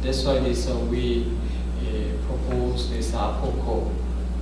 That's why we propose this APOCO.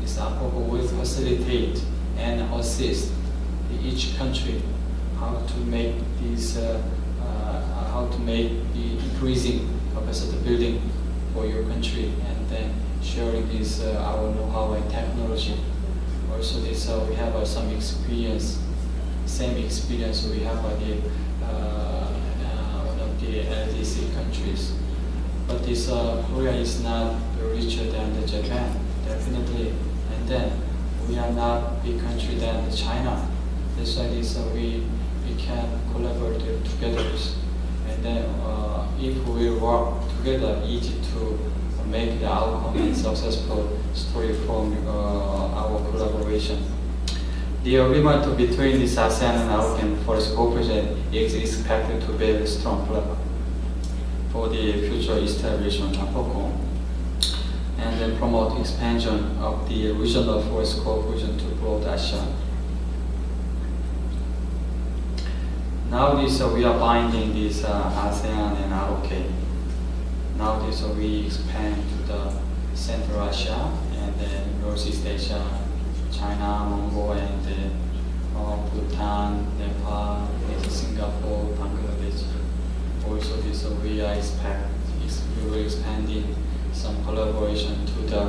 This APOCO will facilitate and assist each country how to make the increasing capacity building for your country, and then sharing our know-how and technology. Also, we have some experience, same experience we have by one of the LDC countries. But Korea is not richer than Japan, definitely. And then we are not big country than China. That's why we can collaborate together. And then if we work together, easy to make the outcome and successful story from our collaboration. The agreement between this ASEAN and ASEAN Forest Cooperation is expected to build a strong platform for the future establishment of APOCO, and then promote expansion of the regional forest cooperation to broad Asia. Now we are binding this ASEAN and ROK. Now we expand to the Central Asia and then Northeast Asia, China, Mongolia, and Bhutan, Nepal, Singapore, Bangladesh. Also we will expanding some collaboration to the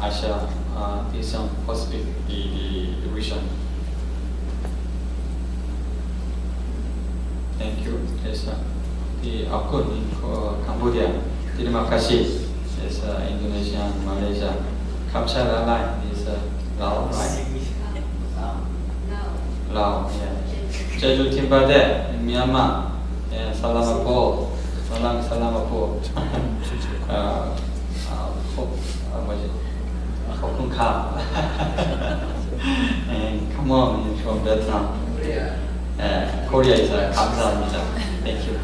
Asia, Pacific region. Thank you. Yes, the Akun in Cambodia, terima kasih. Yes, Indonesia, Malaysia, Kamshala line is Laos, right? Laos, yeah. Jeju Timbade in Myanmar, yeah, Salamapo, Salamapo. Hokunka. And come on, is from Vietnam. Korea is 감사합니다. Thank you.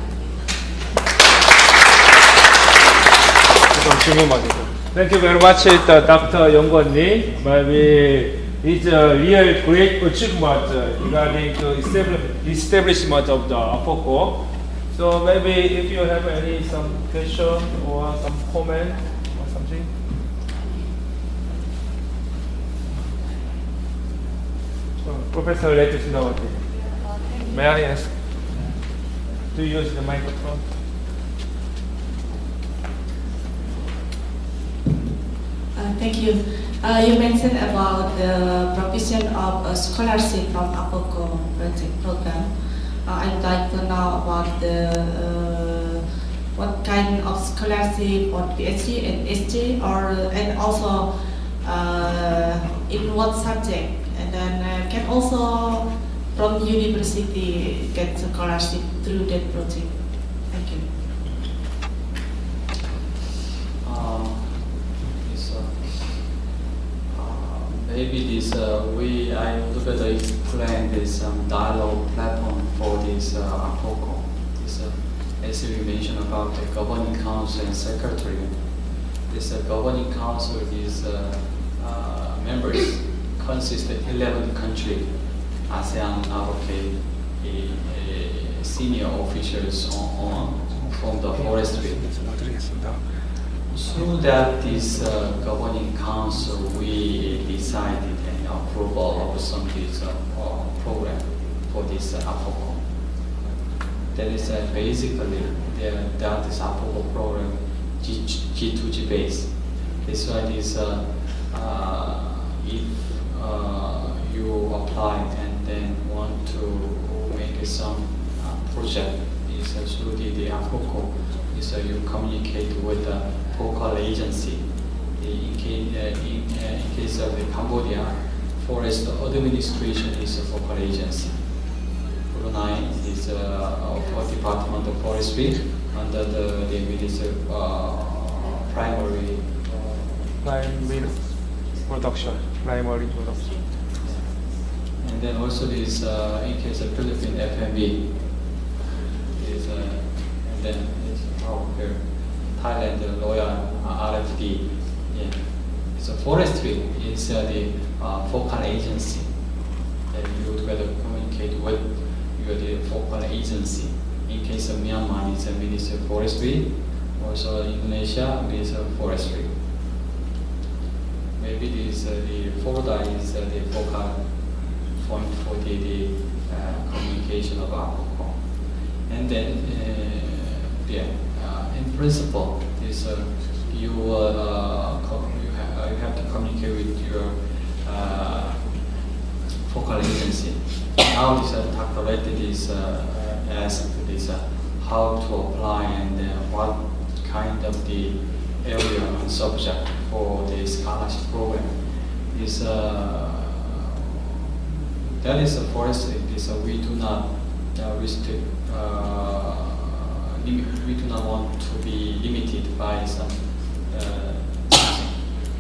Thank you very much, Dr. Yong-Kwon Lee. Maybe it's a real great achievement regarding the establishment of the APOCO. So maybe if you have some question or some comment or something. So, Professor, let us know. May I ask? Do you use the microphone? Thank you. You mentioned about the provision of a scholarship from APOCO project program. I'd like to know about what kind of scholarship on PhD and SG, and also in what subject, and then can also from university get scholarship through that project. Thank you. Maybe I would better explain this dialogue platform for this APOCO. As we mentioned about the governing council and secretary. This governing council is members consist of 11 countries, ASEAN, ROK, senior officials from the forestry. So that this governing council, we decided an approval of some this program for this APOCO. That is basically that is APOCO program G2G base. That's why this if you apply and then want to make some project is through the APOCO. So you communicate with the focal agency. In case of the Cambodia, Forest Administration is a focal agency. Brunei is for Department of Forestry under the Ministry of Primary Production. And then also this in case of Philippine FMB is and then here, Thailand, Royal RFD. Yeah. So forestry is the focal agency that you together communicate with the focal agency. In case of Myanmar, it's the Ministry of Forestry, Also Indonesia is forestry. Maybe this the Forda is the focal point for the communication of APOCO. And then in principle, this you have to communicate with your focal agency. Now this Dr. Letty is asked this how to apply and what kind of the area and subject for the scholarship program is that is a forestry. This we do not restrict. We do not want to be limited by some.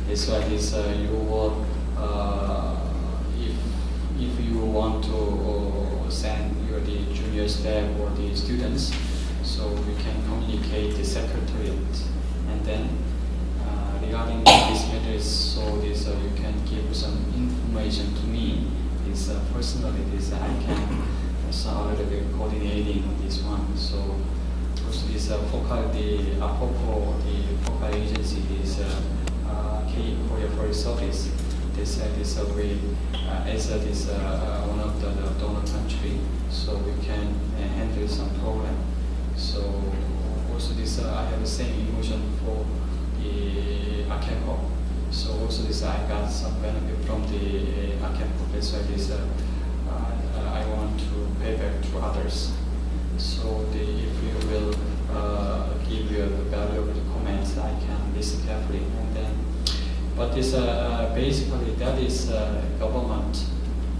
That's why this you will if you want to send your the junior staff or the students, so we can communicate the secretariat, and then regarding this matters, so this you can give some information to me. This personally, this I can also a little bit coordinating on this one. So also this focal the APOCO, the focal agency is K Korea Forest Service. This way as this one of the donor country, so we can handle some program. So also this I have the same emotion for the ACAPO. So also this I got some benefit from the ACAPO. That's why this I want to pay back to others. So if you will give your valuable comments, I can listen carefully. And then, but this basically that is government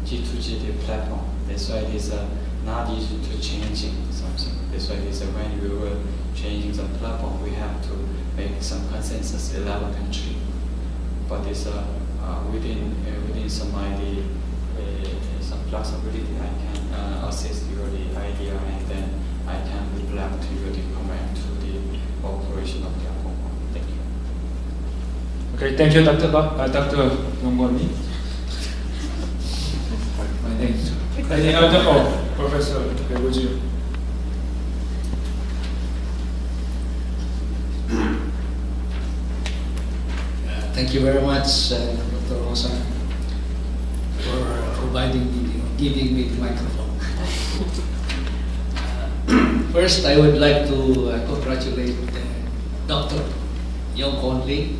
G2G platform. That's why it is not easy to changing something. That's why it is when we were changing the platform, we have to make some consensus 11 country. But it's within some idea, some flexibility, I can assist your the idea, and then I can reflect your the comment to the operation of the APOCO. Thank you. Okay, thank you, Dr. Yongwon-ni. My name. Any other Professor? Okay, would you? Thank you very much, Dr. Rosa, for giving me the microphone. First, I would like to congratulate Dr. Yongwon-ni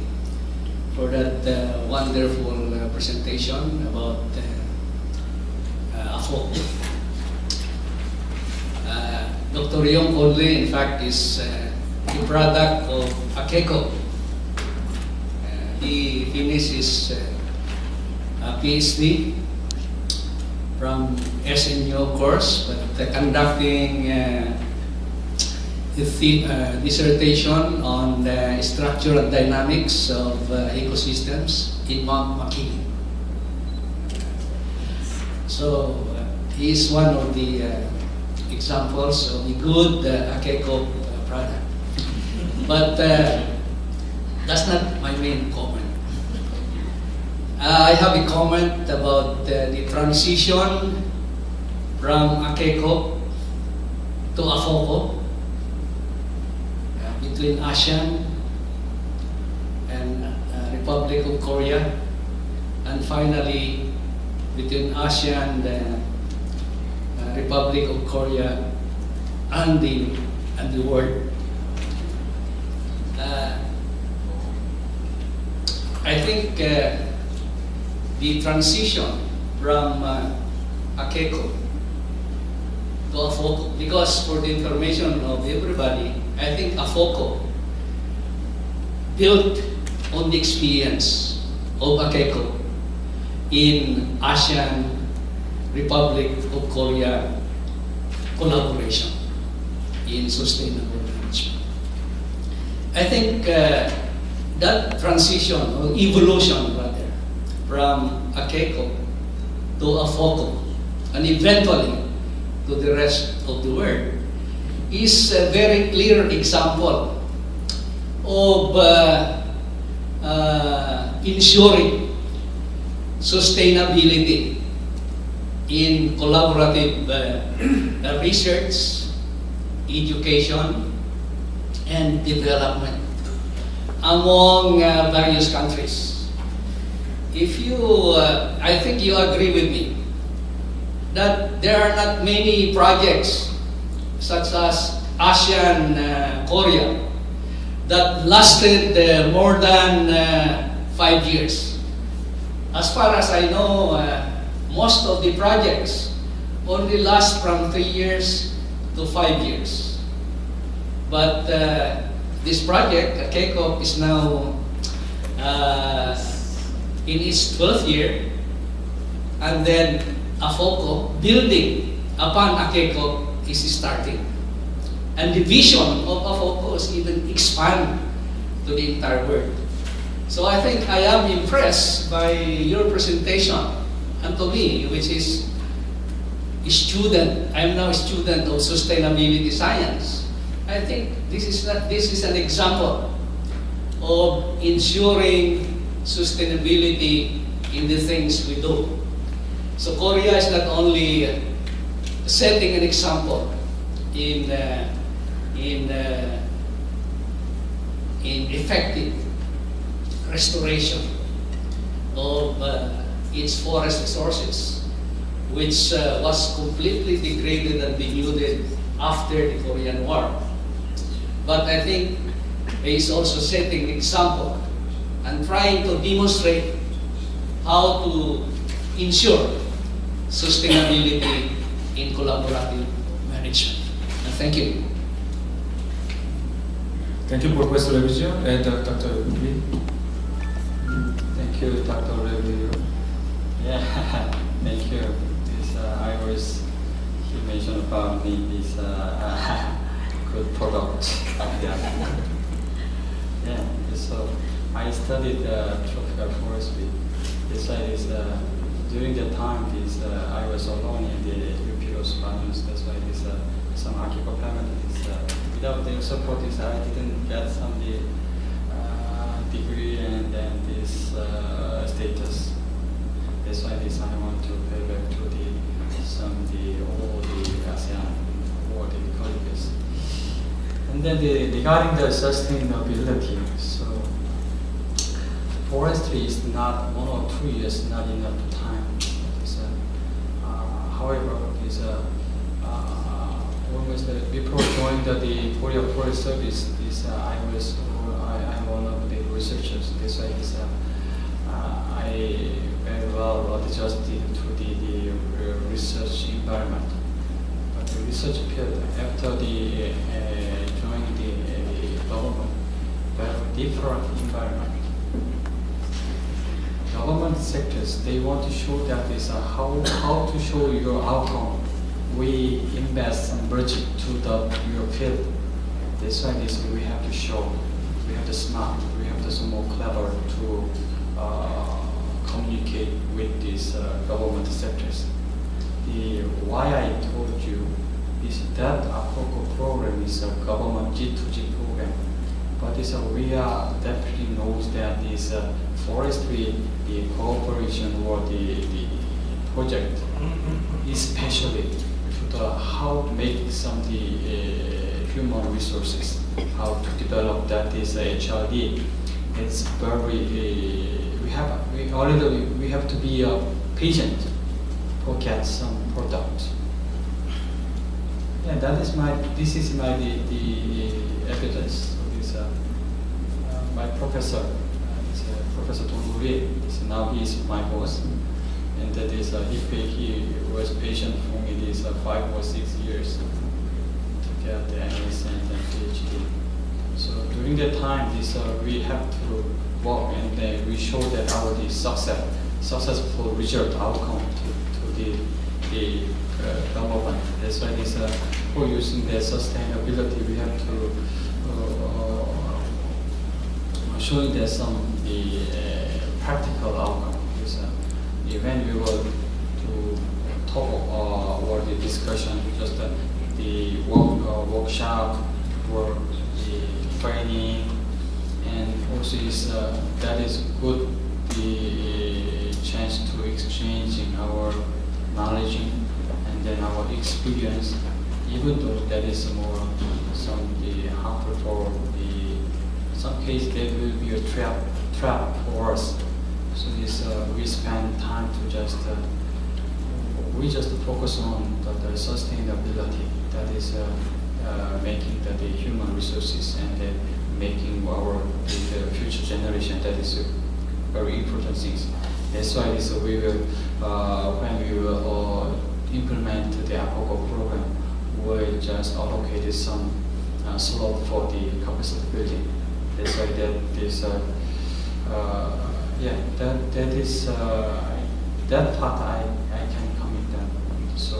for that wonderful presentation about APOCO. Dr. Yongwon-ni, in fact, is the product of ACECO. He finished his PhD from SNU course, but conducting dissertation on the structural dynamics of ecosystems in Mount McKinley. So he is one of the examples of the good ACECO product. But that's not my main comment. I have a comment about the transition from ACECO to APOCO between ASEAN and Republic of Korea, and finally between ASEAN and Republic of Korea and the world. I think the transition from ACECO to APOCO, because for the information of everybody, I think APOCO built on the experience of ACECO in ASEAN Republic of Korea collaboration in sustainable management. I think that transition, or evolution rather, from ACECO to APOCO, and eventually to the rest of the world, is a very clear example of ensuring sustainability in collaborative research, education, and development among various countries. If you, I think you agree with me that there are not many projects such as ASEAN Korea that lasted more than 5 years. As far as I know, most of the projects only last from 3 years to 5 years. But this project, KECOP, is now in its 12th year, and then AFOCO, building upon KECOP, is starting. And the vision of AFOCO is even expand to the entire world. So I think I am impressed by your presentation, and to me, which is a student, I am now a student of sustainability science. I think this is an example of ensuring sustainability in the things we do. So Korea is not only setting an example in effective restoration of its forest resources, which was completely degraded and denuded after the Korean War. But I think he is also setting an example and trying to demonstrate how to ensure sustainability in collaborative management. And thank you. Thank you, Professor Revizio and Dr. Lee. Thank you, Dr. Revizio. Yeah, thank you. This he mentioned about me is good product. Yeah, so I studied tropical forestry. This is during the time I was alone in the UPO's values. That's why some architectural permit without their support I didn't get some degree and then this status. That's why I want to pay back to all the ASEAN or the colleagues. And then regarding the sustainability, so forestry is not 1 or 2 years, not enough time. However, before joining the Korea Forest Service, I'm one of the researchers. That's why I very well adjusted to the research environment. But the research field after joining the government, very different environment. Government sectors, they want to show that how to show your outcome. We invest some budget to your field. That's why we have to show, we have to smart, we have to be more clever to communicate with these government sectors. Why I told you is that AFOCO program is a government G2G program, but we are definitely knows that this forestry, the cooperation or the project, especially to how to make some human resources, how to develop that is HRD. It's very we have to be patient to get some product. Yeah, this is my evidence. So my professor, Professor Donguri, now he is my boss, and that is he was patient for me 5 or 6 years to get the MS and the PhD. So during that time, we have to work and we show that our successful result outcome to the government. That's why for using the sustainability, we have to showing that the practical outcome. When we were to talk or the discussion, just the workshop or the training, and also that is good the chance to exchanging our knowledge and then our experience, even though that is more the harmful for some case there will be a trap for us. So this we spend time to just we just focus on the sustainability, that is making the human resources and making our the future generation. That is very important things. That's why this we will when we will implement the APOCO program, we'll just allocate some slot for the capacity building. That's why that is that is that part I can commit them. So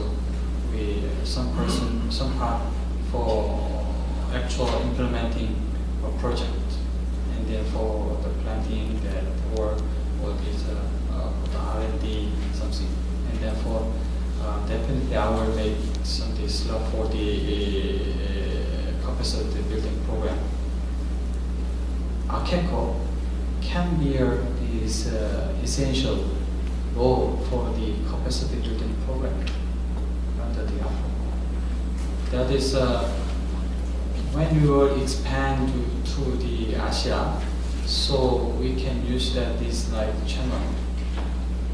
we some part for actual implementing a project, and then for the planting that or this the R&D something, and therefore definitely I will make some slot for the capacity building program. AKECO can bear this essential role for the capacity building program under the APOCO. That is when we will expand to the Asia, so we can use this like channel.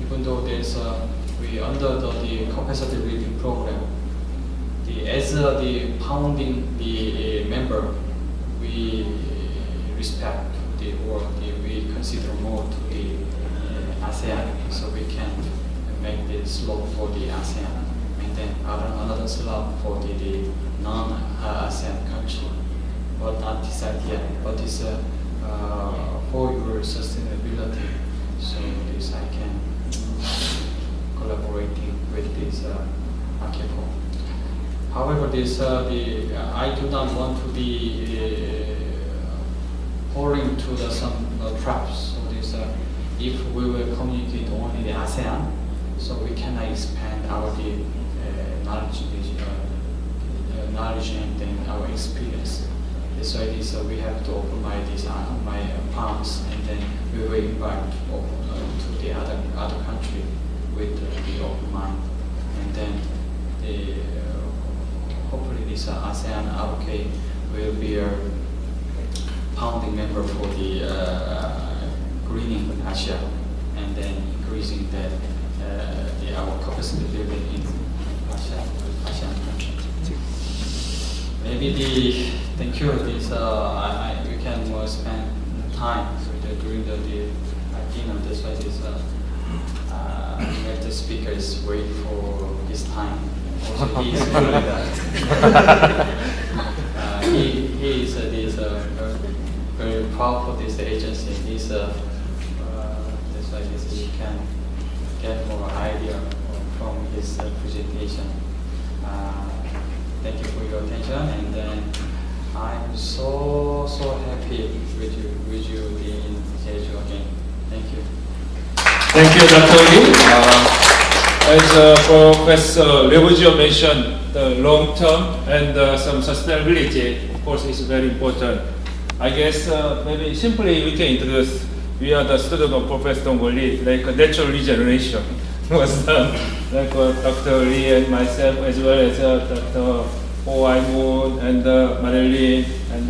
Even though there's we under the capacity building program, as the founding the member, we respect we consider more to the ASEAN, so we can make the slot for the ASEAN, and then another slot for the non-ASEAN country, but not decided yet. But it's for your sustainability, so this I can collaborating with this AKECO. However, this I do not want to be falling to some traps. So this if we will communicate only the ASEAN, so we cannot expand our knowledge and then our experience. That's why this we have to open my palms, and then we will invite to the other country with the open mind, and then hopefully this ASEAN ROK will be a founding member for the greening Asia, and then increasing our capacity building in ASEAN countries. Maybe thank you. This we can spend time during the dinner. That's why this the speaker is waiting for his time. Also, he is really that. He is very proud for this agency. He's that's why he can get more idea from his presentation. Thank you for your attention, and then I'm so happy with you in Jeju again. Thank you. Thank you, Dr. Lee. As Professor Rebujio mentioned, the long term and some sustainability, of course, is very important. I guess maybe simply we can introduce. We are the student of Professor Dong-Gun Lee, like a natural regeneration was done, like Dr. Lee and myself, as well as Dr. Oh Ai-moon and Marilyn and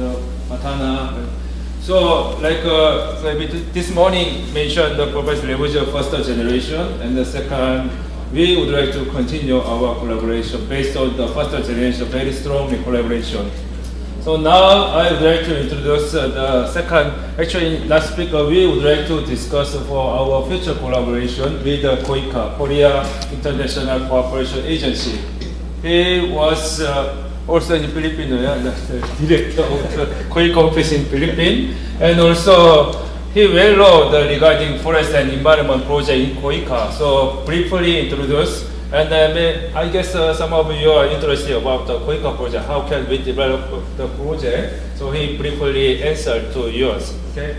Matana. So, like maybe this morning mentioned the Professor Rebujio first generation, and the second, we would like to continue our collaboration based on the first generation, very strongly collaboration. So now I would like to introduce the second, actually last speaker, we would like to discuss for our future collaboration with KOICA, Korea International Cooperation Agency. He was also in Philippines, the director of the KOICA office in Philippines, and also he well know regarding forest and environment project in KOICA. So briefly introduce, and I guess some of you are interested about the KOICA project. How can we develop the project? So he briefly answered to yours. Okay.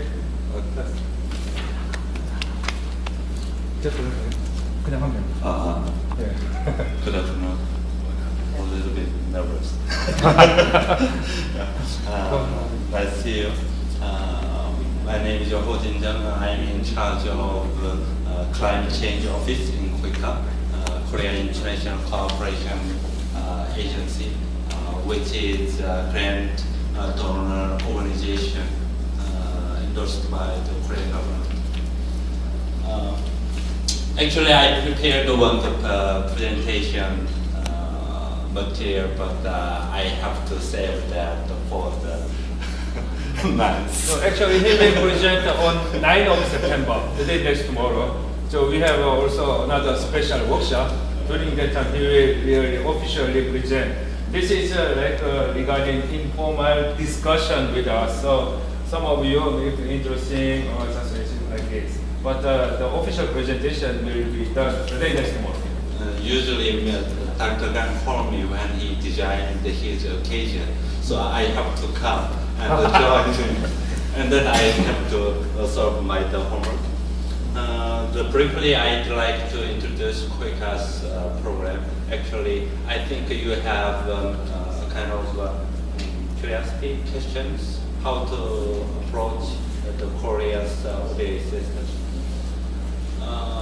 그냥 하면. Good afternoon. A little bit nervous. Nice to see you. My name is Ho Jin-jung. I'm in charge of climate change office in KOICA, Korea International Cooperation Agency. which is a grant donor organization endorsed by the Korean government. Actually, I prepared one presentation material, but I have to save that for the months. So actually, he will present on 9th of September, the day next tomorrow. So we have also another special workshop. During that time, he will really officially present. This is regarding informal discussion with us. So some of you may be interesting or something like this. But the official presentation will be done the day next tomorrow. Usually, Dr. Gang called me when he designed his occasion, so I have to come and join him, and then I have to solve my homework. Briefly, I'd like to introduce QUICAS program. Actually, I think you have a kind of curiosity questions how to approach the Korea's ODA system.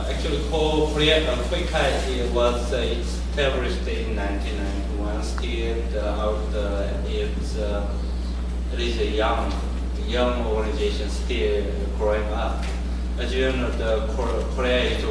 Actually, QUICAS was established in 1991. Still, it is a young organization still growing up. As you know, Korea is